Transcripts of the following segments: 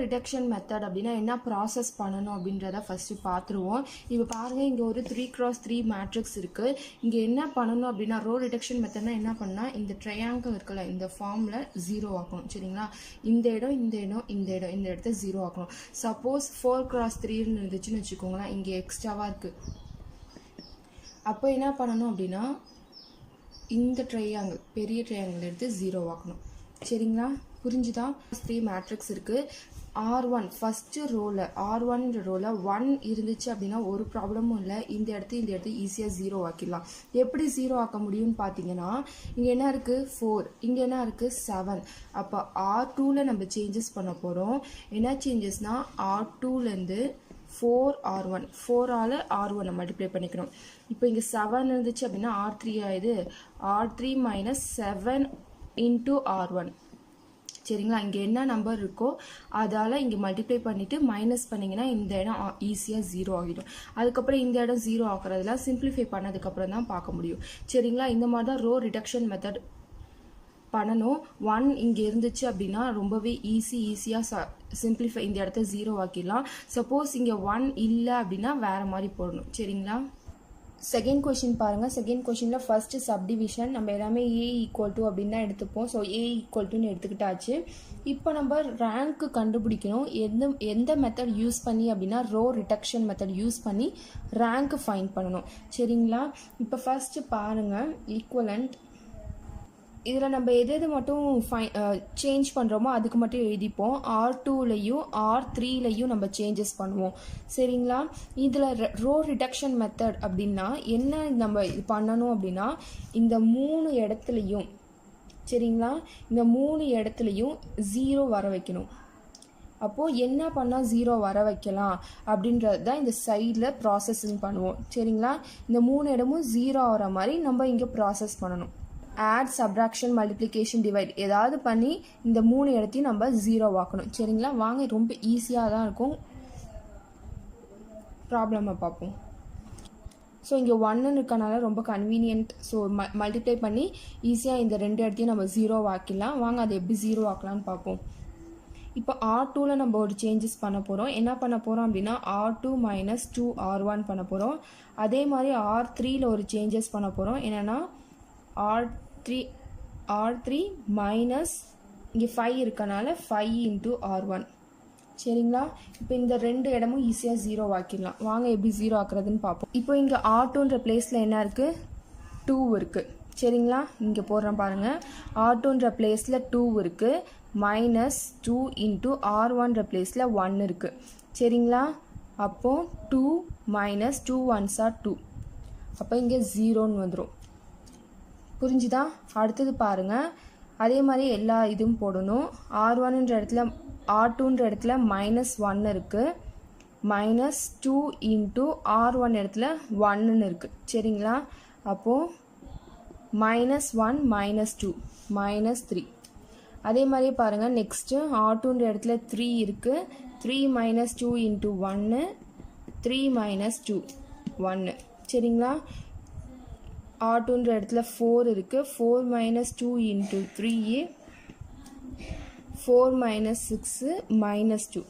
Reduction method அப்படின்னா என்ன process பண்ணணும் அப்படின்றத ஃபஸ்ட்டு பார்த்துருவோம். இப்போ பாருங்கள், இங்கே ஒரு 3x3 மேட்ரிக்ஸ் இருக்குது. இங்கே என்ன பண்ணணும் அப்படின்னா ரோ ரிடக்ஷன் மெத்தட்னா என்ன பண்ணால் இந்த ட்ரையாங்கிள் இருக்குல்ல, இந்த ஃபார்மில் 0 ஆக்கணும். சரிங்களா? இந்த இடம் இந்த இடம் இந்த இடம் இந்த இடத்த 0 ஆக்கணும். சப்போஸ் 4x3 இருந்துச்சுன்னு வச்சுக்கோங்களேன், இங்கே எக்ஸ்ட்ராவாக இருக்குது. அப்போ என்ன பண்ணணும் அப்படின்னா இந்த ட்ரையாங்கிள் பெரிய ட்ரையாங்கிள் எடுத்து 0 ஆக்கணும். சரிங்களா? புரிஞ்சுதா? 3 மேட்ரிக்ஸ் இருக்குது. R1 ஃபஸ்ட்டு ரோவில் R1ன்ற ரோவில் 1 இருந்துச்சு அப்படின்னா ஒரு ப்ராப்ளமும் இல்லை. இந்த இடத்து ஈஸியாக 0 ஆக்கிடலாம். எப்படி 0 ஆக்க முடியும்னு பார்த்தீங்கன்னா, இங்கே என்ன இருக்குது 4, இங்கே என்ன இருக்குது 7. அப்போ R2ல் நம்ம சேஞ்சஸ் பண்ண போகிறோம். என்ன சேஞ்சஸ்னால் R2லேருந்து 4R1 4ஆல் R1 மல்டிப்ளை பண்ணிக்கணும். இப்போ இங்கே 7 இருந்துச்சு அப்படின்னா R3 ஆகுது. R3 minus 7 into R1. சரிங்களா? இங்கே என்ன நம்பர் இருக்கோ அதால் இங்கே மல்டிப்ளை பண்ணிவிட்டு மைனஸ் பண்ணிங்கன்னா இந்த இடம் ஈஸியாக 0 ஆகிடும். அதுக்கப்புறம் இந்த இடம் 0 ஆகிறதுலாம் சிம்பிளிஃபை பண்ணதுக்கப்புறம் தான் பார்க்க முடியும். சரிங்களா? இந்த மாதிரி தான் ரோ ரிடக்ஷன் மெத்தட் பண்ணணும். 1 இங்கே இருந்துச்சு அப்படின்னா ரொம்பவே ஈஸியாக சிம்பிளிஃபை இந்த இடத்த 0 ஆக்கிடலாம். சப்போஸ் இங்கே 1 இல்லை அப்படின்னா வேறு மாதிரி போடணும். சரிங்களா? செகண்ட் கொஷின் பாருங்கள். செகண்ட் கொஷினில் ஃபஸ்ட்டு சப்டிவிஷன் நம்ம எல்லாமே A = அப்படின்னு தான் எடுத்துப்போம். So A = எடுத்துக்கிட்டாச்சு. இப்போ நம்ம ரேங்க்கு கண்டுபிடிக்கணும். எந்த மெத்தட் யூஸ் பண்ணி அப்படின்னா ரோ ரிடக்ஷன் மெத்தட் யூஸ் பண்ணி ரேங்க்கு ஃபைண்ட் பண்ணணும். சரிங்களா? இப்போ ஃபஸ்ட்டு பாருங்கள், ஈக்குவலண்ட் இதில் நம்ம எது மட்டும் சேஞ்ச் பண்ணுறோமோ அதுக்கு மட்டும் எழுதிப்போம். R2லையும் R3லையும் நம்ம சேஞ்சஸ் பண்ணுவோம். சரிங்களா? இதில் ரோ ரிடக்ஷன் மெத்தட் அப்படின்னா என்ன நம்ம பண்ணணும் அப்படின்னா இந்த 3 இடத்துலையும், சரிங்களா, இந்த 3 இடத்துலையும் 0 வர வைக்கணும். அப்போது என்ன பண்ணால் 0 வர வைக்கலாம் அப்படின்றது தான் இந்த சைடில் ப்ராசஸிங் பண்ணுவோம். சரிங்களா? இந்த 3 இடமும் 0 ஆகிற மாதிரி நம்ம இங்கே ப்ராசஸ் பண்ணணும். ஆட், சப்ராக்ஷன், மல்டிப்ளிகேஷன், டிவைட் ஏதாவது பண்ணி இந்த 3 இடத்தையும் நம்ம 0 ஆக்கணும். சரிங்களா? வாங்க, ரொம்ப ஈஸியாக தான் இருக்கும். ப்ராப்ளமை பார்ப்போம். ஸோ இங்கே 1 இருக்கனால ரொம்ப கன்வீனியன்ட். ஸோ மல்டிப்ளை பண்ணி ஈஸியாக இந்த 2 இடத்தையும் நம்ம 0 ஆக்கிடலாம். வாங்க அதை எப்படி 0 ஆக்கலான்னு பார்ப்போம். இப்போ R2ல் நம்ம ஒரு சேஞ்சஸ் பண்ண போகிறோம். என்ன பண்ண போகிறோம் அப்படின்னா R2 மைனஸ் 2R1 பண்ண போகிறோம். அதே மாதிரி R3ல் ஒரு சேஞ்சஸ் பண்ண போகிறோம். என்னென்னா R3 மைனஸ் இங்கே 5 இருக்கனால 5 இன்ட்டு R1. சரிங்களா? இப்போ இந்த 2 இடமும் ஈஸியாக 0 ஆக்கிடலாம். வாங்க எப்படி 0 ஆக்குறதுன்னு பார்ப்போம். இப்போ இங்கே R2ன்ற பிளேஸில் என்ன இருக்குது 2 இருக்குது. சரிங்களா? இங்கே போடுறேன் பாருங்கள். R2ன்ற பிளேஸில் 2 இருக்குது. மைனஸ் 2 இன்ட்டு R1ன்ற பிளேஸில் 1 இருக்குது. சரிங்களா? அப்போது 2 மைனஸ் 2 1s are 2. அப்போ இங்கே 0ன்னு வந்துடும். புரிஞ்சுதா? அடுத்தது பாருங்கள், அதே மாதிரி எல்லா இதுவும் போடணும். R1ன்ற இடத்துல R2ன்ற இடத்துல மைனஸ் 1 இருக்குது. மைனஸ் 2 இன்ட்டு R1 இடத்துல 1ன்னு இருக்குது. சரிங்களா? அப்போது மைனஸ் 1 மைனஸ் 2 மைனஸ் 3. அதே மாதிரியே பாருங்கள், நெக்ஸ்ட்டு R2ன்ற இடத்துல 3 இருக்குது. 3 மைனஸ் 2 இன்ட்டு 1 3 மைனஸ் 2 1. சரிங்களா? R2ன்ற இடத்துல 4 இருக்குது. 4 மைனஸ் 2 இன்ட்டு 3 4 மைனஸ் 6 மைனஸ் 2.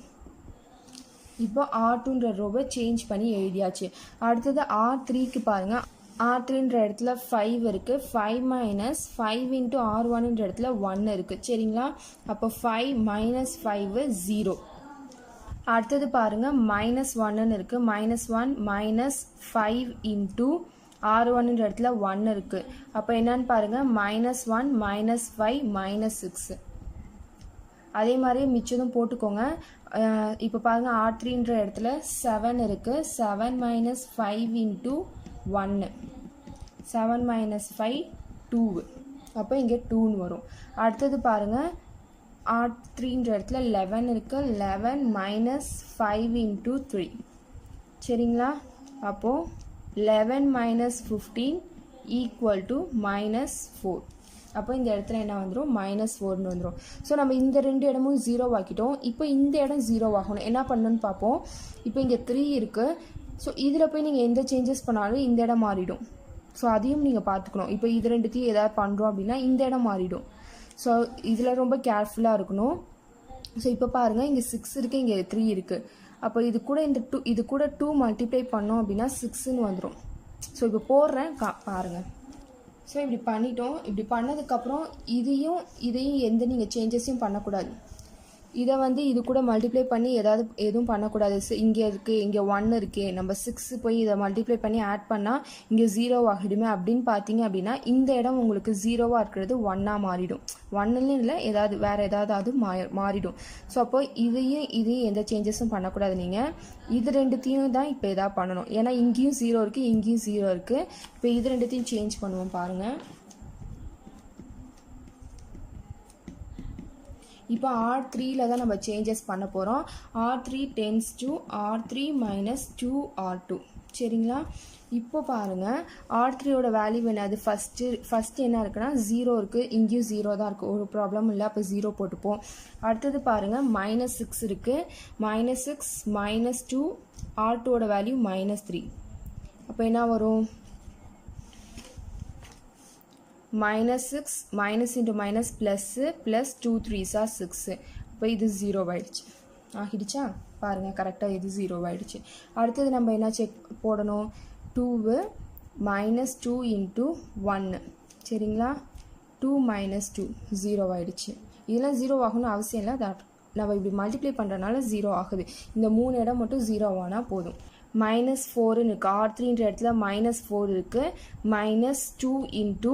இப்போ R2ன்ற ரோவை சேஞ்ச் பண்ணி எழுதியாச்சு. அடுத்தது R3க்கு பாருங்கள். R3ன்ற இடத்துல 5 இருக்குது. 5 மைனஸ் 5 இன்ட்டு R1ன்ற இடத்துல 1 இருக்குது. சரிங்களா? அப்போ 5 மைனஸ் 5 0. அடுத்தது பாருங்கள், மைனஸ் 1ன்னு இருக்குது. மைனஸ் 1 மைனஸ் 5 இன்ட்டு R1ன்ற இடத்துல 1 இருக்குது. அப்போ என்னன்னு பாருங்கள், மைனஸ் 1 மைனஸ் 5 மைனஸ் 6. அதே மாதிரி மிச்சதும் போட்டுக்கோங்க. இப்போ பாருங்கள், R3ன்ற இடத்துல 7 இருக்குது. 7 மைனஸ் 5 இன்ட்டு 1 7 மைனஸ் 5 2. அப்போ இங்கே 2ன்னு வரும். அடுத்தது பாருங்கள், R3ன்ற இடத்துல 11 இருக்குது. 11 மைனஸ் 5 இன்ட்டு 3. சரிங்களா? அப்போது 11 மைனஸ் 15 ஈக்குவல் டு மைனஸ் 4. அப்போ இந்த இடத்துல என்ன வந்துடும் மைனஸ் 4ன்னு வந்துடும். ஸோ நம்ம இந்த 2 இடமும் 0 ஆக்கிட்டோம். இப்போ இந்த இடம் 0 ஆகணும். என்ன பண்ணணும்னு பார்ப்போம். இப்போ இங்கே 3 இருக்குது. ஸோ இதில் போய் நீங்கள் எந்த சேஞ்சஸ் பண்ணாலும் இந்த இடம் மாறிடும். ஸோ அதையும் நீங்கள் பார்த்துக்கணும். இப்போ இது ரெண்டுத்தையும் எதாவது பண்ணுறோம் அப்படின்னா இந்த இடம் மாறிடும். ஸோ இதில் ரொம்ப கேர்ஃபுல்லாக இருக்கணும். ஸோ இப்போ பாருங்கள் இங்கே 6 இருக்குது, இங்கே 3 இருக்குது. அப்போ இது கூட 2 மல்டிப்ளை பண்ணோம் அப்படின்னா 6ன்னு வந்துடும். ஸோ இப்போ போடுறேன் பாருங்கள். ஸோ இப்படி பண்ணிட்டோம். இப்படி பண்ணதுக்கப்புறம் இதையும் எந்த நீங்கள் சேஞ்சஸையும் பண்ணக்கூடாது. இதை இது கூட மல்டிப்ளை பண்ணி எதுவும் பண்ணக்கூடாது. இங்கே இருக்குது, இங்கே 1 இருக்கே, நம்ம 6 போய் இதை மல்டிப்ளை பண்ணி ஆட் பண்ணால் இங்கே 0 ஆகிடுமே அப்படின்னு பார்த்தீங்க அப்படின்னா இந்த இடம் உங்களுக்கு 0வாக இருக்கிறது 1ஆக மாறிடும். 1ன்னு இல்லை, வேறு ஏதாவது மாறிடும். ஸோ அப்போ இதையும் எந்த சேஞ்சஸும் பண்ணக்கூடாது. நீங்கள் இது ரெண்டுத்தையும் தான் இப்போ எதாவது பண்ணணும். ஏன்னா இங்கேயும் 0 இருக்குது, இங்கேயும் 0 இருக்குது. இப்போ இது ரெண்டுத்தையும் சேஞ்ச் பண்ணுவோம் பாருங்கள். இப்போ R3ல தான் நம்ம சேஞ்சஸ் பண்ண போகிறோம். R3 tends to R3 minus 2R2. சரிங்களா? இப்போ பாருங்கள் R3யோட வேல்யூ என்னது? ஃபஸ்ட்டு என்ன இருக்குன்னா 0 இருக்குது, இங்கேயும் 0 தான் இருக்குது, ஒரு ப்ராப்ளம் இல்லை. அப்போ 0 போட்டுப்போம். அடுத்தது பாருங்கள் -6 இருக்குது. -6 minus 2 R2வோட வேல்யூ -3. அப்போ என்ன வரும்? -6 minus into minus plus 2 3s are 6. இப்போ இது 0 ஆயிடுச்சு. ஆகிடுச்சா? பாருங்கள் கரெக்டாக இது 0 ஆயிடுச்சு. அடுத்தது நம்ம என்ன செக் போடணும்? 2 -2 into 1. சரிங்களா? 2 minus 2 0 ஆயிடுச்சு. இதெல்லாம் 0 ஆகணும்னு அவசியம் இல்லை. நம்ம இப்படி மல்டிப்ளை பண்ணுறதுனால 0 ஆகுது. இந்த 3 இடம் மட்டும் 0 ஆனால் போதும். -4ன்னு இருக்குது. R3ன்ற இடத்துல -4 இருக்குது. -2 into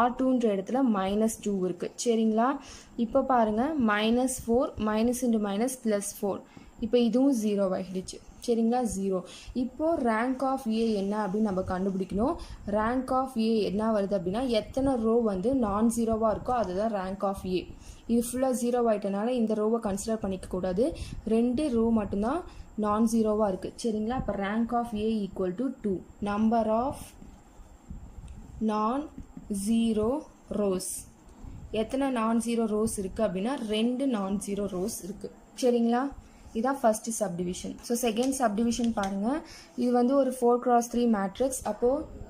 R2ன்ற இடத்துல -2 இருக்குது. சரிங்களா? இப்போ பாருங்கள் -4 minus into minus plus 4. இப்போ இதுவும் 0 ஆகிடுச்சு. சரிங்களா? 0. இப்போது ரேங்க் ஆஃப் ஏ என்ன அப்படின்னு நம்ம கண்டுபிடிக்கணும். ரேங்க் ஆஃப் ஏ என்ன வருது அப்படின்னா எத்தனை ரோ நான் ஜீரோவாக இருக்கோ அதுதான் ரேங்க் ஆஃப் ஏ. இது ஃபுல்லாக 0 ஆகிட்டனால இந்த ரோவை கன்சிடர் பண்ணிக்கக்கூடாது. 2 ரோ மட்டும்தான் நான் ஜீரோவாக இருக்குது. சரிங்களா? இப்போ rank of A equal to 2. Number of non zero rows. எத்தனை நான் ஜீரோ ரோஸ் இருக்குது அப்படின்னா 2 நான் ஜீரோ ரோஸ் இருக்குது. சரிங்களா? இதுதான் first subdivision. So second subdivision பாருங்கள். இது ஒரு 4x3 மேட்ரிக்ஸ். அப்போது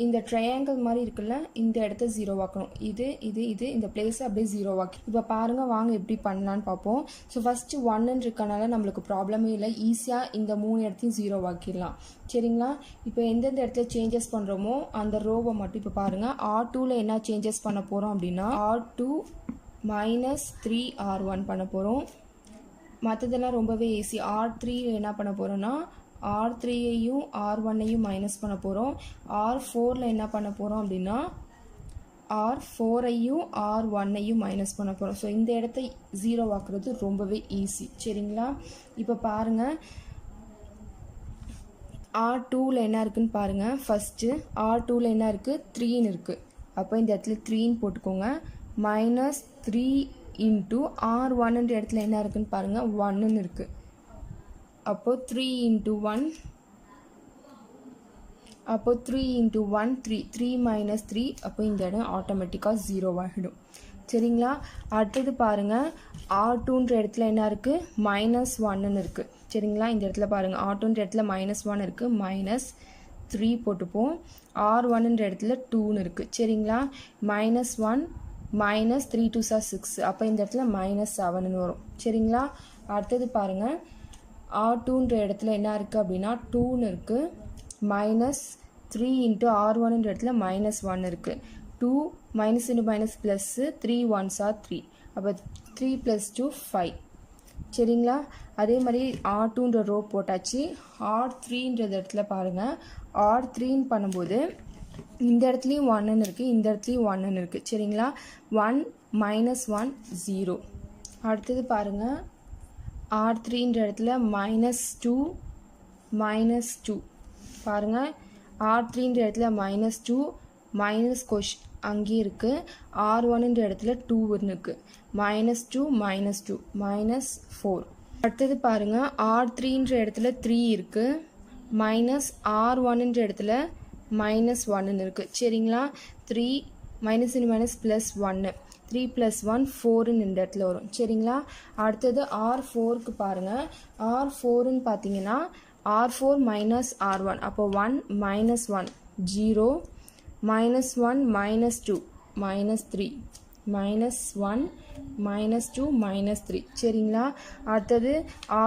இந்த ட்ரையாங்கிள் மாதிரி இருக்குல்ல, இந்த இடத்த 0 ஆக்கணும். இது இந்த பிளேஸை அப்படியே 0 ஆக்கி. இப்போ பாருங்கள், வாங்க எப்படி பண்ணலான்னு பார்ப்போம். ஸோ ஃபஸ்ட்டு 1ன்னு இருக்கனால நம்மளுக்கு ப்ராப்ளமே இல்லை. ஈஸியாக இந்த 3 இடத்தையும் 0 ஆக்கிடலாம். சரிங்களா? இப்போ எந்தெந்த இடத்துல சேஞ்சஸ் பண்ணுறோமோ அந்த ரோவை மட்டும் இப்போ பாருங்கள். R2ல் என்ன சேஞ்சஸ் பண்ண போகிறோம் அப்படின்னா R2 -3R1 பண்ண போகிறோம். மற்றதெல்லாம் ரொம்பவே ஈஸி. R3 என்ன பண்ண போகிறோன்னா R3ஐயும் R1ஐயும் மைனஸ் பண்ண போகிறோம். R4ல் என்ன பண்ண போகிறோம் அப்படின்னா R4ஐயும் R1ஐயும் மைனஸ் பண்ண போகிறோம். ஸோ இந்த இடத்த 0 ஆக்குறது ரொம்பவே ஈஸி. சரிங்களா? இப்போ பாருங்கள் R2ல் என்ன இருக்குதுன்னு பாருங்கள். ஃபஸ்ட்டு R2ல் என்ன இருக்குது? 3ன்னு இருக்குது. அப்போ இந்த இடத்துல 3ன்னு போட்டுக்கோங்க. -3 into R1ன்ற இடத்துல என்ன இருக்குதுன்னு பாருங்கள். 1ன்னு இருக்குது. அப்போது 3 into 1 அப்போது 3 into 1 3 minus 3. அப்போ இந்த இடம் ஆட்டோமேட்டிக்காக 0 ஆகிடும். சரிங்களா? அடுத்தது பாருங்கள் R2ன்ற இடத்துல என்ன இருக்குது? -1ன்னு இருக்குது. சரிங்களா? இந்த இடத்துல பாருங்கள் R2ன்ற இடத்துல -1 இருக்குது. -3 போட்டுப்போம். R1ன்ற இடத்துல 2ன்னு இருக்குது. சரிங்களா? -1 -3 2s are 6. அப்போ இந்த இடத்துல -7ன்னு வரும். சரிங்களா? அடுத்தது பாருங்கள் R2ன்ற இடத்துல என்ன இருக்குது அப்படின்னா 2ன்னு இருக்குது. -3 into R1ன்ற இடத்துல -1 இருக்குது. 2 minus into minus plus 3 1s are 3. அப்போ 3 plus 2 5. சரிங்களா? அதே மாதிரி R2ன்ற ரோ போட்டாச்சு. R3ன்ற இடத்துல பாருங்கள். R3ன்னு பண்ணும்போது இந்த இடத்துலையும் 1ன்னு இருக்குது, இந்த இடத்துலையும் 1ன்னு இருக்குது. சரிங்களா? 1 -1 0. அடுத்தது பாருங்கள் R3ன்ற இடத்துல -2 -2 பாருங்கள். R3ன்ற இடத்துல -2 மைனஸ் அங்கேயே இருக்குது. R1ன்ற இடத்துல 2ன்னு இருக்குது. -2 -2 -4. அடுத்தது பாருங்கள் R3ன்ற இடத்துல 3 இருக்குது. -R1ன்ற இடத்துல -1ன்னு இருக்குது. சரிங்களா? 3 -in +1 3 + 1 4ன்னு இந்த இடத்துல வரும். சரிங்களா? அடுத்தது R4க்கு பாருங்கள். R4ன்னு பார்த்தீங்கன்னா R4 - R1. அப்போ 1 -1 0 -1 -2 -3. -1 -2 -3 சரிங்களா. அடுத்தது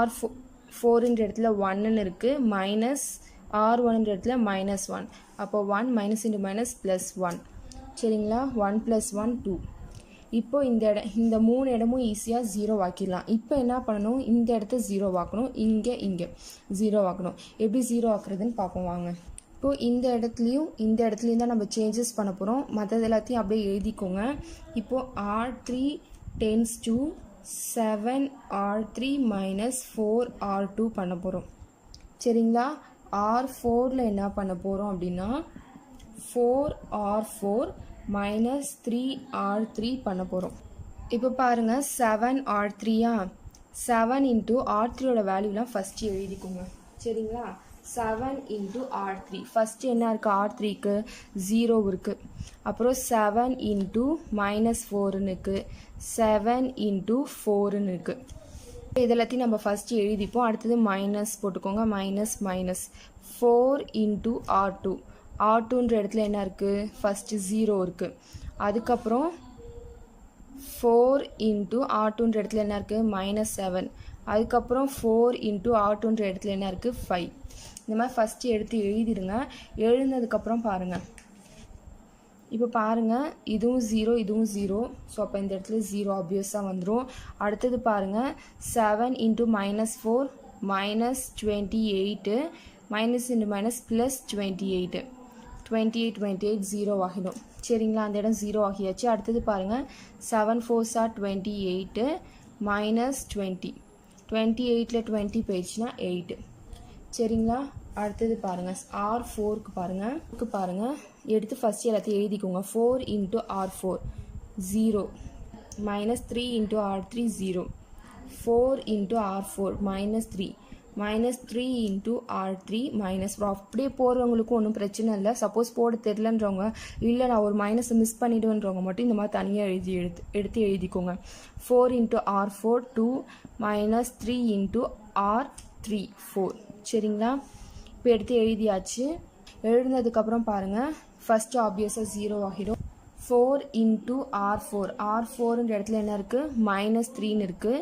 R4ன்ற இடத்துல 1ன்னு இருக்குது, -R1ன்ற இடத்துல -1. அப்போ 1 மைனஸ் இன்ட்டு மைனஸ் ப்ளஸ் 1 சரிங்களா. 1 + 1 2. இப்போ இந்த 3 இடமும் ஈஸியாக 0 ஆக்கிடலாம். இப்போ என்ன பண்ணணும், இந்த இடத்த 0 ஆக்கணும், இங்கே 0 ஆக்கணும். எப்படி 0 ஆக்குறதுன்னு பார்ப்போம் வாங்க. இப்போது இந்த இடத்துலையும் தான் நம்ம சேஞ்சஸ் பண்ண போகிறோம். மற்றது எல்லாத்தையும் அப்படியே எழுதிக்கோங்க. இப்போது R3 tends to 7R3 - 4R2 பண்ண போகிறோம் சரிங்களா. R4ல் என்ன பண்ண போகிறோம் அப்படின்னா 4R4 - 3R3 பண்ண போகிறோம். இப்போ பாருங்கள் 7R3யா, 7 × R3யோட வேல்யூலாம் ஃபஸ்ட்டு எழுதிக்கோங்க சரிங்களா. 7 × R3 ஃபஸ்ட்டு என்ன இருக்குது, R3க்கு 0 இருக்குது. அப்புறம் 7 × -4ன்னு இருக்குது, 7 × 4ன்னு இருக்குது. இதெல்லாத்தையும் நம்ம ஃபஸ்ட்டு எழுதிப்போம். அடுத்தது மைனஸ் போட்டுக்கோங்க, மைனஸ் 4 × R2. R2ன்ற இடத்துல என்ன இருக்குது, ஃபஸ்ட்டு 0 இருக்குது. அதுக்கப்புறம் 4 × R2ன்ற இடத்துல என்ன இருக்குது, -7. அதுக்கப்புறம் 4 × R2ன்ற இடத்துல என்ன இருக்குது, 5. இந்த மாதிரி ஃபஸ்ட்டு எடுத்து எழுதிடுங்க. எழுதினதுக்கப்புறம் பாருங்கள், இப்போ பாருங்கள் இதுவும் 0 இதுவும் 0. ஸோ அப்போ இந்த இடத்துல 0 ஆப்வியஸாக வந்துடும். அடுத்தது பாருங்கள் 7 × -4 -28, மைனஸ் இன்ட்டு மைனஸ் ப்ளஸ் 28, 28 0 ஆகிடும் சரிங்களா. அந்த இடம் 0 ஆகியாச்சு. அடுத்தது பாருங்கள் 7 4s are 28 -20, 28ல் 20 போயிடுச்சுன்னா 8 சரிங்களா. அடுத்தது பாருங்கள் R4க்கு பாருங்கள் எடுத்து ஃபஸ்ட்டு எல்லாத்தையும் எழுதிக்கோங்க. 4 × R4 0, -3 × R3 0, 4 × R4 -3, -3 × R3 -4. அப்படியே போகிறவங்களுக்கும் ஒன்றும் பிரச்சனை இல்லை. சப்போஸ் போட தெரிலன்றவங்க, இல்லை நான் ஒரு மைனஸை மிஸ் பண்ணிவிடுவேன்றவங்க மட்டும் இந்த மாதிரி தனியாக எடுத்து எழுதிக்கோங்க. 4 × R4 2, -3 × R3 4 சரிங்களா. இப்போ எடுத்து எழுதியாச்சு. எழுதினதுக்கப்புறம் பாருங்கள் ஃபஸ்ட்டு ஆப்வியஸாக 0 ஆகிடும். 4 × R4, R4ன்ற இடத்துல என்ன இருக்குது, -3ன்னு இருக்குது.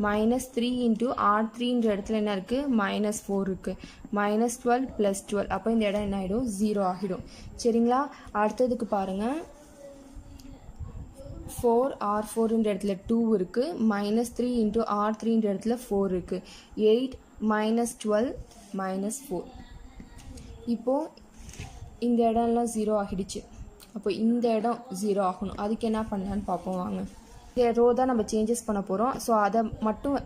-3 × R3ன்ற இடத்துல என்ன இருக்குது, -4 இருக்குது. -12 + 12. அப்போ இந்த இடம் என்ன ஆகிடும், 0 ஆகிடும் சரிங்களா. அடுத்ததுக்கு பாருங்கள் 4R4ன்ற இடத்துல 2 இருக்குது, -3 × R3ன்ற இடத்துல 4 இருக்குது. 8 -12 -4. இப்போது இந்த இடம்லாம் 0 ஆகிடுச்சு. அப்போ இந்த இடம் 0 ஆகணும். அதுக்கு என்ன பண்ணலான்னு பார்ப்போம் வாங்க. இந்த ரோ தான் நம்ம சேஞ்சஸ் பண்ண போகிறோம். ஸோ அதை மட்டும்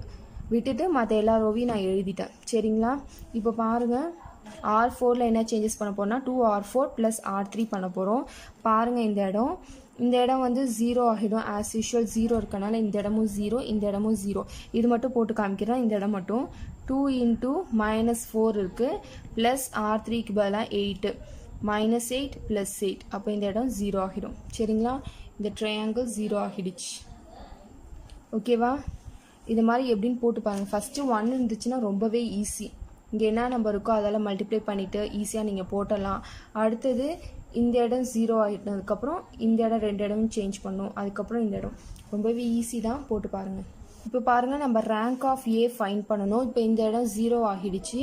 விட்டுட்டு மற்ற எல்லா ரோவையும் நான் எழுதிட்டேன் சரிங்களா. இப்போ பாருங்கள் R4ல் என்ன சேஞ்சஸ் பண்ண போகிறோம்னா 2R4 + R3 பண்ண போகிறோம். பாருங்கள் இந்த இடம் வந்து 0 ஆகிடும். ஆஸ் யூஷுவல் 0 இருக்கனால இந்த இடமும் 0, இந்த இடமும் 0. இது மட்டும் போட்டு காமிக்கிறேன். இந்த இடம் மட்டும் 2 × -4 இருக்குது, ப்ளஸ் R3க்கு பதிலாக 8, -8 + 8. அப்போ இந்த இடம் 0 ஆகிடும் சரிங்களா. இந்த ட்ரையாங்கிள் 0 ஆகிடுச்சு ஓகேவா. இது மாதிரி எப்படின்னு போட்டு பாருங்கள். ஃபஸ்ட்டு 1 இருந்துச்சுன்னா ரொம்பவே ஈஸி. இங்கே என்ன நம்பர் இருக்கோ அதெல்லாம் மல்டிப்ளை பண்ணிவிட்டு ஈஸியாக நீங்கள் போட்டலாம். அடுத்தது இந்த இடம் 0 ஆகிட்டதுக்கப்புறம் இந்த இடம் 2 இடமும் சேஞ்ச் பண்ணும். அதுக்கப்புறம் இந்த இடம் ரொம்பவே ஈஸி தான், போட்டு பாருங்கள். இப்போ பாருங்கள் நம்ம ரேங்க் ஆஃப் ஏ ஃபைண்ட் பண்ணணும். இப்போ இந்த இடம் 0 ஆகிடுச்சு.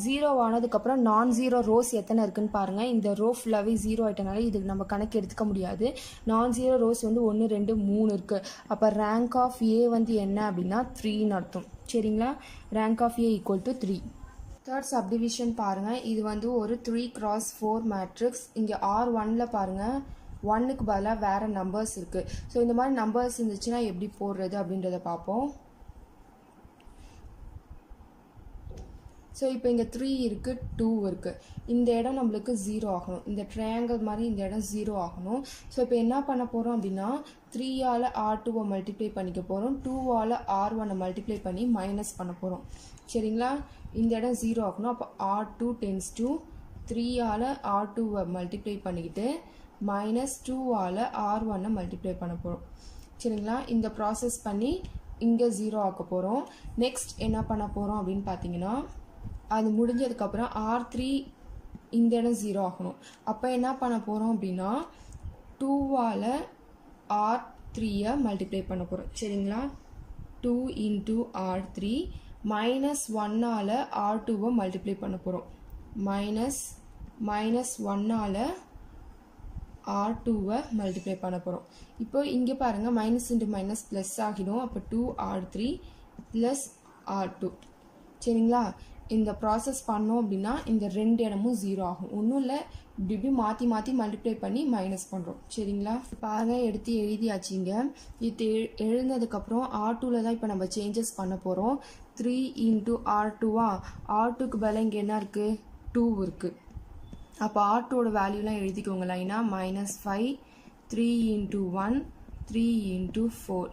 0 ஆனதுக்கப்புறம் நான்-0 ரோஸ் எத்தனை இருக்குன்னு பாருங்கள். இந்த ரோ ஃபுல்லாகவே 0 ஆகிட்டனால இது நம்ம கணக்கு எடுத்துக்க முடியாது. நான்-0 ரோஸ் வந்து 1 2 3 இருக்குது. அப்போ ரேங்க் ஆஃப் ஏ வந்து என்ன அப்படின்னா 3ன்னு அர்த்தம் சரிங்களா. Rank of A = 3. Third subdivision பாருங்கள். இது வந்து ஒரு 3x4 மேட்ரிக்ஸ். இங்கே R1ல் பாருங்கள் 1க்கு பதிலாக வேறு நம்பர்ஸ் இருக்குது. ஸோ இந்த மாதிரி நம்பர்ஸ் இருந்துச்சுன்னா எப்படி போடுறது அப்படின்றத பார்ப்போம். ஸோ இப்போ இங்கே 3 இருக்குது, 2 இருக்குது. இந்த இடம் நம்மளுக்கு 0 ஆகணும். இந்த ட்ரையாங்கிள் மாதிரி இந்த இடம் 0 ஆகணும். ஸோ இப்போ என்ன பண்ண போகிறோம் அப்படின்னா 3ஆல் R2வை மல்டிப்ளை பண்ணிக்க போகிறோம், 2ஆல் R1 மல்டிப்ளை பண்ணி மைனஸ் பண்ண போகிறோம் சரிங்களா. இந்த இடம் 0 ஆகணும். அப்போ R2 tends to 3ஆல் R2வை மல்டிப்ளை பண்ணிக்கிட்டு -2ஆல் R1 மல்டிப்ளை பண்ண போகிறோம் சரிங்களா. இந்த ப்ராசஸ் பண்ணி இங்கே 0 ஆக்க போகிறோம். நெக்ஸ்ட் என்ன பண்ண போகிறோம் அப்படின்னு பார்த்தீங்கன்னா அது முடிஞ்சதுக்கப்புறம் R3 இந்த இடம் 0 ஆகணும். அப்போ என்ன பண்ண போகிறோம் அப்படின்னா 2ஆல் 3 மல்டிப்ளை பண்ண போகிறோம் சரிங்களா. 2 into R3 minus 1ஆல் R2 multiply பண்ண போகிறோம். minus 1ஆல் R2 மல்டிப்ளை பண்ண போகிறோம். இப்போ இங்கே பாருங்கள் மைனஸ் இன்ட்டு மைனஸ் ப்ளஸ் ஆகிடும். அப்போ 2R3 ப்ளஸ் R2 சரிங்களா. இந்த ப்ராசஸ் பண்ணோம் அப்படின்னா இந்த ரெண்டு இடமும் 0 ஆகும். ஒன்றும் இல்லை, இப்படி மாற்றி மல்டிப்ளை பண்ணி மைனஸ் பண்ணுறோம் சரிங்களா. பாருங்கள் எடுத்து எழுதியாச்சிங்க. இது எழுந்ததுக்கப்புறம் R2ல் தான் இப்போ நம்ம சேஞ்சஸ் பண்ண போகிறோம். 3 into R2வா, R2க்கு பதிலாக இங்கே என்ன இருக்குது, 2 இருக்குது. அப்போ R2ஓட வேல்யூலாம் எழுதிக்கோங்க லைனா. -5 3 into 1 3 into 4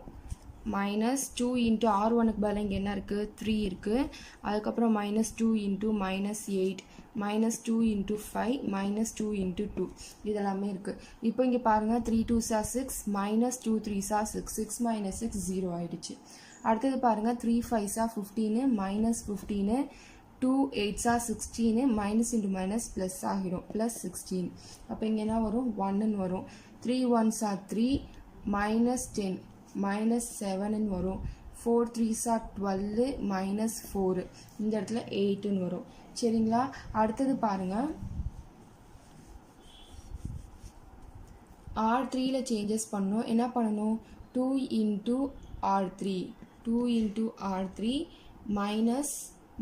-2 into R1க்கு பதிலாக இங்கே என்ன இருக்குது, 3 இருக்குது. அதுக்கப்புறம் -2 into -8 -2 into 5 -2 into 2 இதெல்லாமே இருக்குது. இப்போ இங்கே பாருங்கள் 3 2s are 6 -2 3s are 6 6 minus 6 0 ஆகிடுச்சு. அடுத்தது பாருங்கள் 3 5s are 15 -15 2 8s are 16 minus into minus plus ஆகிடும் +16. அப்போ இங்கே என்ன வரும், 1ன்னு வரும். 3 1s are 3 -10 -7ன்னு வரும். 4 3s are 12 -4 இந்த இடத்துல 8ன்னு வரும் சரிங்களா. அடுத்தது பாருங்கள் R3ல சேஞ்சஸ் பண்ணணும். என்ன பண்ணணும், 2 into R3 2 into R3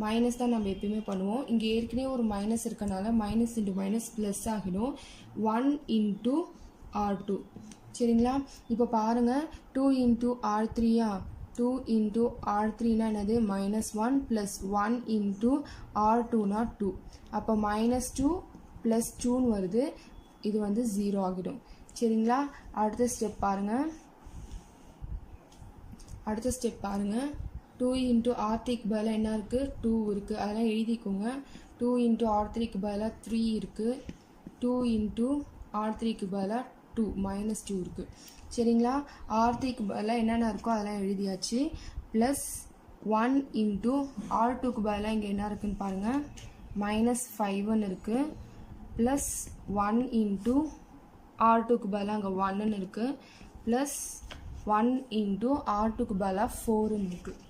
minus தான் நம்ம எப்பயுமே பண்ணுவோம். இங்கே ஏற்கனவே ஒரு மைனஸ் இருக்கனால மைனஸ் இன்ட்டு மைனஸ் ப்ளஸ் ஆகிடும். 1 into R2 சரிங்களா. இப்போ பாருங்கள் 2 into R3யா, 2 into R3னா என்னது, -1 + 1 into R2னா 2. அப்போ -2 + 2ன்னு வருது. இது வந்து 0 ஆகிடும் சரிங்களா. அடுத்த ஸ்டெப் பாருங்கள். 2 into R3க்கு பதிலாக என்ன இருக்குது, 2 இருக்குது. அதெல்லாம் எழுதிக்கோங்க. 2 into R3க்கு பதிலாக 3 இருக்குது. 2 into R3க்கு பதிலாக 2 -2 இருக்குது சரிங்களா. R3க்கு பதிலாக என்னென்ன இருக்கோ அதெல்லாம் எழுதியாச்சு. ப்ளஸ் 1 into R2க்கு பதிலாக இங்கே என்ன இருக்குதுன்னு பாருங்கள், -5ன்னு இருக்குது. ப்ளஸ் 1 into R2க்கு பதிலாக அங்கே 1ன்னு இருக்குது. ப்ளஸ் 1 into R2க்கு பதிலாக 4ன்னு இருக்குது.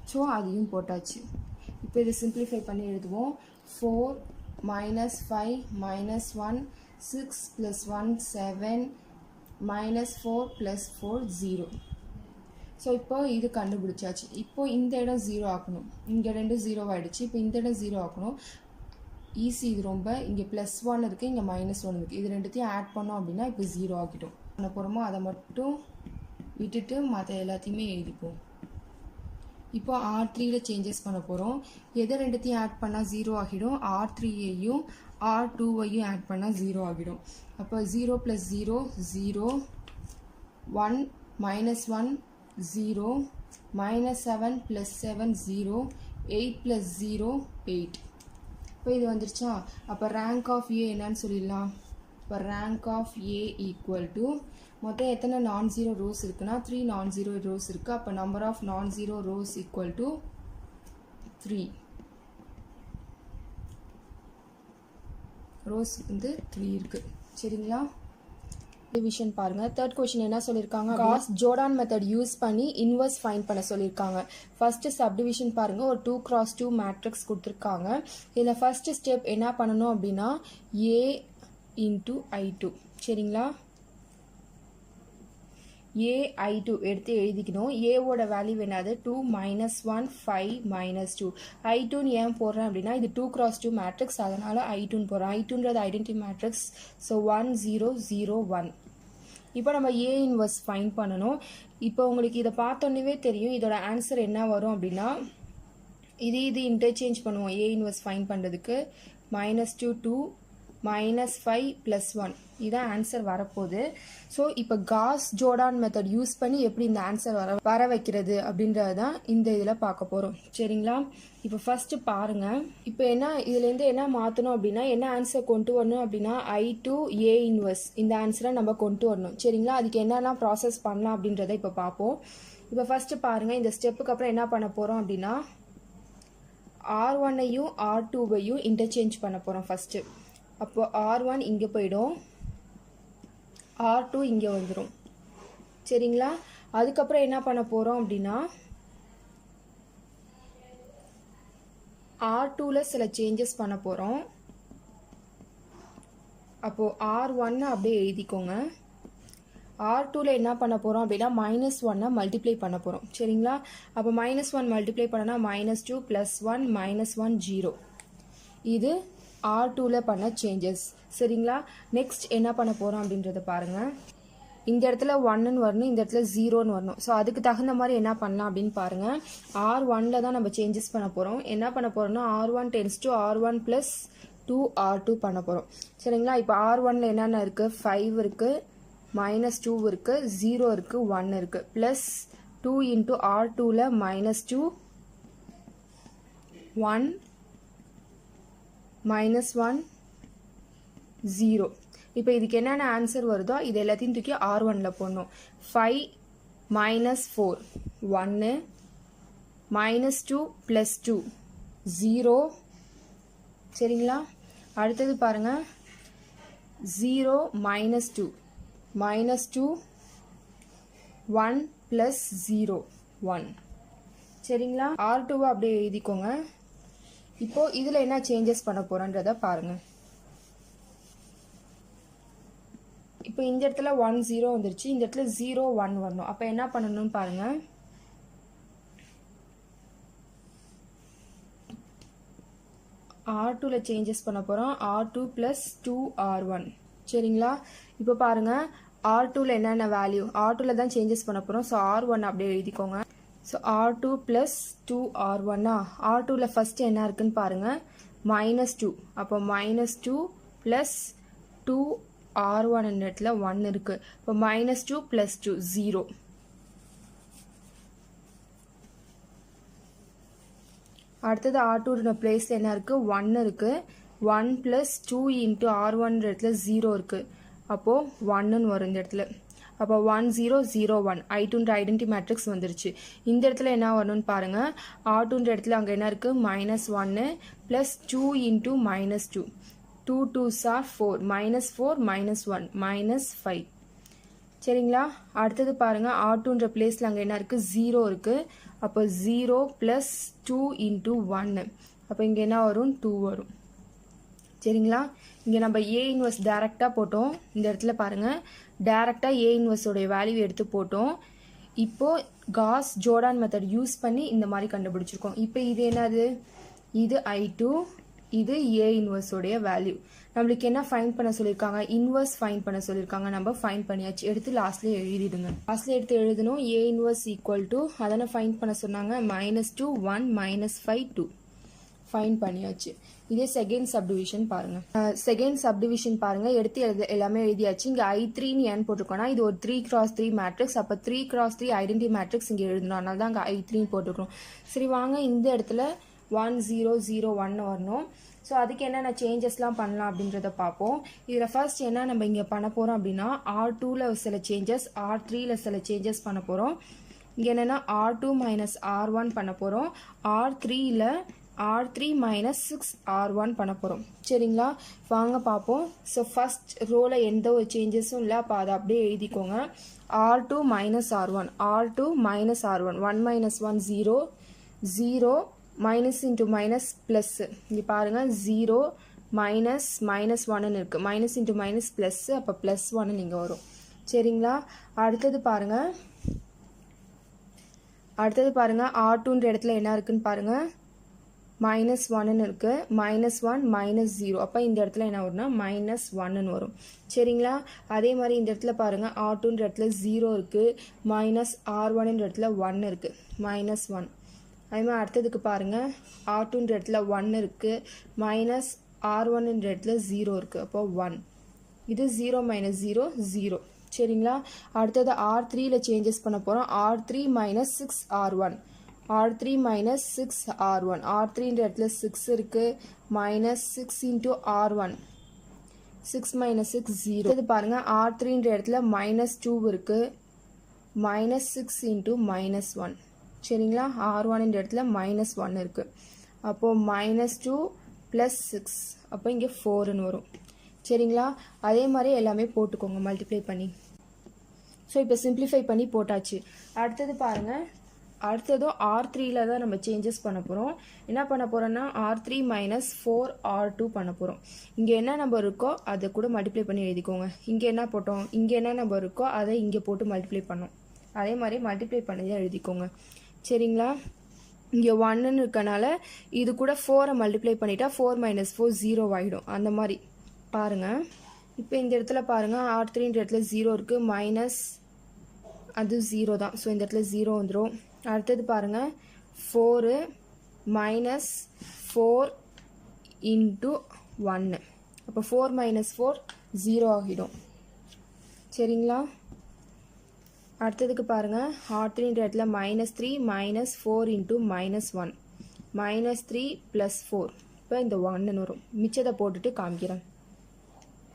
ஸோ அதையும் போட்டாச்சு. இப்போ இதை சிம்பிளிஃபை பண்ணி எழுதுவோம். 4 -5 -1 6 + 1 7 -4 + 4 0. ஸோ இப்போ இது கண்டுபிடிச்சாச்சு. இப்போ இந்த இடம் 0 ஆக்கணும். இங்கே 2 0 ஆகிடுச்சு. இப்போ இந்த இடம் 0 ஆக்கணும். ஈஸி இது ரொம்ப. இங்கே +1 இருக்குது, இங்கே -1 இருக்குது. இது ரெண்டுத்தையும் ஆட் பண்ணோம் அப்படின்னா இப்போ 0 ஆகிடும். பண்ண போகிறோமோ அதை மட்டும் விட்டுட்டு மற்ற எல்லாத்தையுமே எழுதிப்போம். இப்போ R3ல சேஞ்சஸ் பண்ண போகிறோம். எதை ரெண்டுத்தையும் ஆட் பண்ணால் 0 ஆகிடும், R3ஐயும் R2ஐயும் ஆட் பண்ணால் 0 ஆகிடும். அப்போ 0 + 0 0 1 -1 0 -7 + 7 0 8 + 0 8. இப்போ இது வந்துருச்சா. அப்போ ரேங்க் ஆஃப் ஏ என்னன்னு சொல்லிடலாம். இப்போ rank of A equal to மொத்தம் எத்தனை நான்-ஜீரோ ரோஸ் இருக்குன்னா 3 நான்-ஜீரோ ரோஸ் இருக்குது. அப்போ number of non zero rows equal to 3. Rows வந்து 3 இருக்குது சரிங்களா. டிவிஷன் பாருங்கள். தேர்ட் கொஸ்டின் என்ன சொல்லியிருக்காங்க, காஸ் ஜோர்டான் மெத்தட் யூஸ் பண்ணி இன்வர்ஸ் ஃபைண்ட் பண்ண சொல்லியிருக்காங்க. ஃபர்ஸ்ட் சப்டிவிஷன் பாருங்கள். ஒரு 2x2 மேட்ரிக்ஸ் கொடுத்துருக்காங்க. இதில் ஃபர்ஸ்ட் ஸ்டெப் என்ன பண்ணணும் அப்படின்னா A into I2 சரிங்களா. I2 எடுத்து எழுதிக்கணும். ஏவோட வேல்யூ என்னது 2 -1 5 -2. I2ன்னு ஏன் போடுறேன் அப்படின்னா இது 2x2 மேட்ரிக்ஸ், அதனால் I2ன்னு போடுறேன். I2ன்றது ஐடென்டிட்டி மேட்ரிக்ஸ். ஸோ 1 0 0 1. இப்போ நம்ம ஏ இன்வர்ஸ் ஃபைண்ட் பண்ணணும். இப்போ உங்களுக்கு இதை பார்த்தோன்னே தெரியும் இதோட ஆன்சர் என்ன வரும் அப்படின்னா இது இன்டர்சேஞ்ச் பண்ணுவோம். ஏ இன்வர்ஸ் ஃபைண்ட் பண்ணுறதுக்கு -2 2 -5 + 1 இதான் ஆன்சர் வரப்போகுது. ஸோ இப்போ காஸ் ஜோர்டான் மெத்தட் யூஸ் பண்ணி எப்படி இந்த ஆன்சர் வர வைக்கிறது அப்படின்றது தான் இந்த இதில் பார்க்க போகிறோம் சரிங்களா. இப்போ ஃபஸ்ட்டு பாருங்கள். இப்போ இதுலேருந்து என்ன மாற்றணும் அப்படின்னா என்ன ஆன்சர் கொண்டு வரணும் அப்படின்னா I2 A இன்வர்ஸ் இந்த ஆன்சரை நம்ம கொண்டு வரணும் சரிங்களா. அதுக்கு என்னெல்லாம் ப்ராசஸ் பண்ணலாம் அப்படின்றத இப்போ பார்ப்போம். இப்போ ஃபஸ்ட்டு பாருங்கள். இந்த ஸ்டெப்புக்கு அப்புறம் என்ன பண்ண போகிறோம் அப்படின்னா R1ஐயும் R2ஐயும் இன்டர்சேஞ்ச் பண்ண போகிறோம் ஃபஸ்ட்டு. அப்போ R1 இங்கே போயிடும், R2 இங்கே வந்துடும். சரிங்களா. அதுக்கப்புறம் என்ன பண்ண போகிறோம் அப்படின்னா R2ல் சில சேஞ்சஸ் பண்ண போகிறோம். அப்போது R1 அப்படியே எழுதிக்கோங்க. R2ல் என்ன பண்ண போகிறோம் அப்படின்னா -1 மல்டிப்ளை பண்ண போகிறோம். சரிங்களா. அப்போ -1 மல்டிப்ளை பண்ணனா -2 +1 -1 0. இது R2ல் பண்ண சேஞ்சஸ். சரிங்களா. நெக்ஸ்ட் என்ன பண்ண போகிறோம் அப்படின்றத பாருங்கள். இந்த இடத்துல 1ன்னு வரணும், இந்த இடத்துல 0ன்னு வரணும். ஸோ அதுக்கு தகுந்த மாதிரி என்ன பண்ணலாம் அப்படின்னு பாருங்கள். R1ல் தான் நம்ம சேஞ்சஸ் பண்ண போகிறோம். என்ன பண்ண போகிறோம்னா R1 → R1 + 2R2 பண்ண போகிறோம். சரிங்களா. இப்போ R1ல் என்னென்ன இருக்குது? 5 இருக்குது, -2 இருக்குது, 0 இருக்குது, 1 இருக்குது, ப்ளஸ் 2 × R2ல் -2 1 -1 0. இப்போ இதுக்கு என்னென்ன ஆன்சர் வருதோ இது எல்லாத்தையும் தூக்கி R1ல் போடணும். 5 -4 1, -2 + 2 0. சரிங்களா. அடுத்தது பாருங்கள் 0 -2 -2 1 + 0 1. சரிங்களா. R2வை அப்படியே எழுதிக்கோங்க. இப்போது இதில் என்ன சேஞ்சஸ் பண்ண போகிறோன்றதை பாருங்கள். இப்போ இந்த இடத்துல 1 0 வந்துருச்சு, இந்த இடத்துல 0 1 வரணும். அப்போ என்ன பண்ணணும்னு பாருங்கள். R2ல் சேஞ்சஸ் பண்ண போகிறோம். R2 + 2R1. சரிங்களா. இப்போ பாருங்கள் R2ல் என்னென்ன வேல்யூ, R2ல் தான் சேஞ்சஸ் பண்ண போகிறோம். ஸோ R1 அப்படியே எழுதிக்கோங்க. So R2 + 2R1. R2ல் ஃபஸ்ட்டு என்ன இருக்குன்னு பாருங்கள், -2. அப்போ -2 + 2R1 இடத்துல 1 இருக்குது. இப்போ -2 + 2 0. அடுத்தது R2 பிளேஸில் என்ன இருக்குது? 1 இருக்குது. 1 + 2 × R1 இடத்துல 0 இருக்குது. அப்போது 1ன்னு வரும் இந்த இடத்துல. அப்போ 1 0 0 1 I2ன்ற ஐடென்டி மேட்ரிக்ஸ் வந்துருச்சு. இந்த இடத்துல என்ன வரணும்னு பாருங்கள். R2ன்ற இடத்துல அங்கே என்ன இருக்குது? -1 + 2 × -2 2 2s are 4 -4 -1 -5. சரிங்களா. அடுத்தது பாருங்கள் R2ன்ற பிளேஸில் அங்கே என்ன இருக்குது? 0 இருக்குது. அப்போ 0 + 2 × 1. அப்போ இங்கே என்ன வரும்? 2 வரும். சரிங்களா. இங்கே நம்ம A இன்வர்ஸ் டேரெக்டாக போட்டோம். இந்த இடத்துல பாருங்கள் டேரெக்டாக A இன்வர்ஸோடைய வேல்யூ எடுத்து போட்டோம். இப்போது காஸ் ஜோர்டான் மெத்தட் யூஸ் பண்ணி இந்த மாதிரி கண்டுபிடிச்சிருக்கோம். இப்போ இது என்னது? இது I2, இது A இன்வர்ஸோடைய வேல்யூ. நம்மளுக்கு என்ன ஃபைண்ட் பண்ண சொல்லியிருக்காங்க? இன்வர்ஸ் ஃபைண்ட் பண்ண சொல்லியிருக்காங்க. நம்ம ஃபைண்ட் பண்ணியாச்சு. எடுத்து லாஸ்ட்லேயே எழுதிடுங்க. லாஸ்ட்லேயே எடுத்து எழுதணும். A இன்வர்ஸ் = அதனை ஃபைண்ட் பண்ண சொன்னாங்க. -2 1 -5 2. ஃபைண்ட் பண்ணியாச்சு. இதே செகண்ட் சப்டிவிஷன் பாருங்கள். செகண்ட் சப்டிவிஷன் பாருங்கள். எடுத்து எல்லாமே எழுதியாச்சு. இங்கே I3ன்னு ஏன் போட்டிருக்கோன்னா இது ஒரு 3x3 மேட்ரிக்ஸ். அப்போ 3x3 ஐடென்டி மேட்ரிக்ஸ் இங்கே எழுதணும். அதனால தான் அங்கே I3ன்னு போட்டிருக்கோம். சரி வாங்க, இந்த இடத்துல 1 0 0 1 வரணும். ஸோ அதுக்கு என்னென்ன சேஞ்சஸ்லாம் பண்ணலாம் அப்படின்றத பார்ப்போம். இதில் ஃபர்ஸ்ட் என்ன நம்ம இங்கே பண்ண போகிறோம் அப்படின்னா R2ல் சில சேஞ்சஸ், R3ல் சில சேஞ்சஸ் பண்ண போகிறோம். இங்கே என்னென்னா R2 - R1 பண்ண போகிறோம். R3ல் R3 - 6R1 பண்ண போகிறோம். சரிங்களா. வாங்க பார்ப்போம். ஸோ ஃபஸ்ட் ரோவில் எந்த ஒரு சேஞ்சஸும் இல்லை. அப்போ அதை அப்படியே எழுதிக்கோங்க. R2 - R1 R2 - R1 1 - 1 0 0 minus into minus plus. இங்கே பாருங்கள் 0 -1ன்னு இருக்குது. Minus into minus plus. அப்போ +1 இங்கே வரும். சரிங்களா. அடுத்தது பாருங்கள் R2ன்ற இடத்துல என்ன இருக்குன்னு பாருங்கள். -1ன்னு இருக்குது. -1 -0. அப்போ இந்த இடத்துல என்ன வரும்னா -1ன்னு வரும். சரிங்களா. அதே மாதிரி இந்த இடத்துல பாருங்கள் R2ன்ற இடத்துல 0 இருக்குது. -R1ன்ற இடத்துல 1 இருக்குது. -1. அதே மாதிரி அடுத்ததுக்கு பாருங்கள் R2ன்ற இடத்துல 1 இருக்குது. -R1ன்ற இடத்துல 0 இருக்குது. அப்போ 1. இது 0 - 0 0. சரிங்களா. அடுத்தது R3ல் சேஞ்சஸ் பண்ண போகிறோம். R3 - 6R1 R3 - 6R1 R3ன்ற இடத்துல 6 இருக்குது. -6 × R1 6 - 6 0. இது பாருங்கள் R3ன்ற இடத்துல -2 இருக்குது. -6 × -1. சரிங்களா. R1ன்ற இடத்துல -1 இருக்குது. அப்போது -2 + 6. அப்போ இங்கே 4ன்னு வரும். சரிங்களா. அதே மாதிரி எல்லாமே போட்டுக்கோங்க மல்டிப்ளை பண்ணி. ஸோ இப்போ சிம்பிளிஃபை பண்ணி போட்டாச்சு. அடுத்தது பாருங்கள், அடுத்ததும் R3ல் தான் நம்ம சேஞ்சஸ் பண்ண போகிறோம். என்ன பண்ண போகிறோன்னா R3 மைனஸ் 4R2 பண்ண போகிறோம். இங்கே என்ன நம்பர் இருக்கோ அதை கூட மல்டிப்ளை பண்ணி எழுதிக்கோங்க. இங்கே என்ன போட்டோம், இங்கே என்ன நம்பர் இருக்கோ அதை இங்கே போட்டு மல்டிப்ளை பண்ணோம். அதே மாதிரி மல்டிப்ளை பண்ணி தான் எழுதிக்கோங்க. சரிங்களா? இங்கே 1ன்னு இருக்கனால இது கூட 4 மல்டிப்ளை பண்ணிட்டா 4 மைனஸ் 4 0 ஆகிடும். அந்த மாதிரி பாருங்கள். இப்போ இந்த இடத்துல பாருங்கள், R3ன்ற இடத்துல 0 இருக்குது, மைனஸ் அது 0 தான். ஸோ இந்த இடத்துல 0 வந்துடும். அடுத்தது பாருங்கள், 4 மைனஸ் 4 இன்ட்டு 1. அப்போ 4 மைனஸ் 4 0 ஆகிடும். சரிங்களா? அடுத்ததுக்கு பாருங்கள், R3ன்ற இடத்துல minus 3 minus 4 into minus 1, minus 3 plus 4. இப்போ இந்த 1 வரும். மிச்சத்தை போட்டுட்டு காமிக்கிறேன்.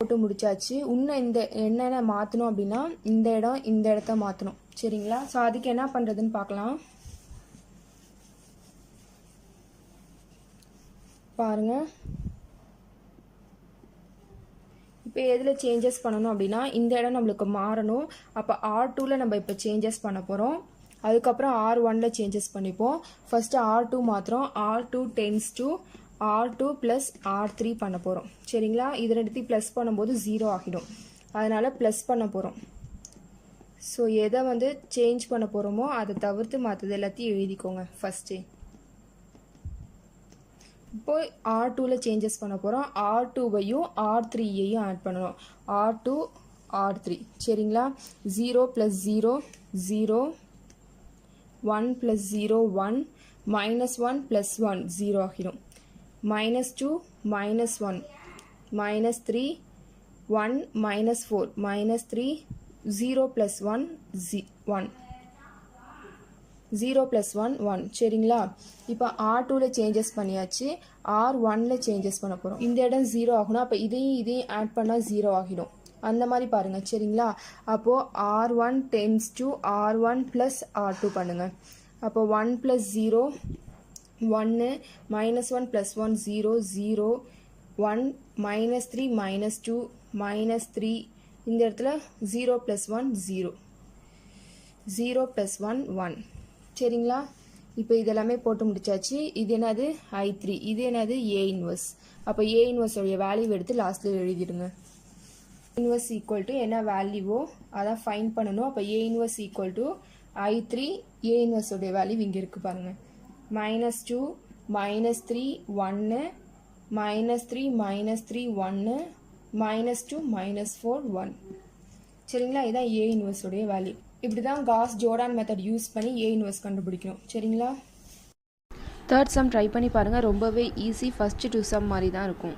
போட்டு முடிச்சாச்சு. இன்னும் இந்த என்னென்ன மாற்றணும் அப்படின்னா இந்த இடத்த மாற்றணும். சரிங்களா? ஸோ அதுக்கு என்ன பண்ணுறதுன்னு பார்க்கலாம். பாருங்கள், இப்போ எதில் சேஞ்சஸ் பண்ணணும் அப்படின்னா இந்த இடம் நம்மளுக்கு மாறணும். அப்போ R2ல் நம்ம இப்போ சேஞ்சஸ் பண்ண போகிறோம். அதுக்கப்புறம் R1ல் சேஞ்சஸ் பண்ணிப்போம். ஃபஸ்ட்டு R2 மாத்திரம். R2 tends to R2 plus R3 பண்ண போகிறோம். சரிங்களா? இது ரெண்டுத்தையும் ப்ளஸ் பண்ணும்போது 0 ஆகிடும். அதனால் ப்ளஸ் பண்ண போகிறோம். ஸோ எதை வந்து சேஞ்ச் பண்ண போகிறோமோ அதை தவிர்த்து மற்றது எல்லாத்தையும் எழுதிக்கோங்க ஃபஸ்ட்டு. இப்போ R2ல் சேஞ்சஸ் பண்ண போகிறோம். R2வையும் R3யையும் ஆட் பண்ணணும். R2 R3. சரிங்களா? 0 ப்ளஸ் 0 0, 1 ப்ளஸ் 0 1, மைனஸ் 1 ப்ளஸ் 1 0 ஆகிடும். Minus 2 minus 1, minus 3 1 minus 4, minus 3 0 plus 1 1, 0 plus 1 1. சரிங்களா? இப்போ R2ல் சேஞ்சஸ் பண்ணியாச்சு. R1ல் சேஞ்சஸ் பண்ண போகிறோம். இந்த இடம் 0 ஆகணும். அப்போ இதையும் ஆட் பண்ணால் 0 ஆகிடும். அந்த மாதிரி பாருங்கள். சரிங்களா? அப்போது R1 tends to R1 plus R2 பண்ணுங்கள். அப்போ 1 plus 0 1, minus 1 plus 1 0 0, 1 minus 3 minus 2 minus 3. இந்த இடத்துல 0 ப்ளஸ் 1 0, 0 ப்ளஸ் 1 1. சரிங்களா? இப்போ இதெல்லாமே போட்டு முடிச்சாச்சு. இது என்னது I3, இது என்னது A இன்வர்ஸ். அப்போ A இன்வர்ஸோடைய வேல்யூ எடுத்து லாஸ்ட்டில் எழுதிடுங்க. இன்வர்ஸ் ஈக்குவல் டு என்ன வேல்யூவோ அதான் ஃபைண்ட் பண்ணணும். அப்போ A inverse equal to I3, A இன்வர்ஸோடைய வேல்யூ இங்கே இருக்குது பாருங்கள். Minus 2 minus 3 1, minus 3 minus 3 1, minus 2 minus 4 1. சரிங்களா? இதுதான் A இன்வர்ஸோடைய வேல்யூ. இப்படி தான் காஸ் ஜோர்டான் மெத்தட் யூஸ் பண்ணி A இன்வர்ஸ் கண்டுபிடிக்கணும். சரிங்களா? தேர்ட் சம் ட்ரை பண்ணி பாருங்கள். ரொம்பவே ஈஸி. ஃபஸ்ட்டு 2 சம் மாதிரி தான் இருக்கும்.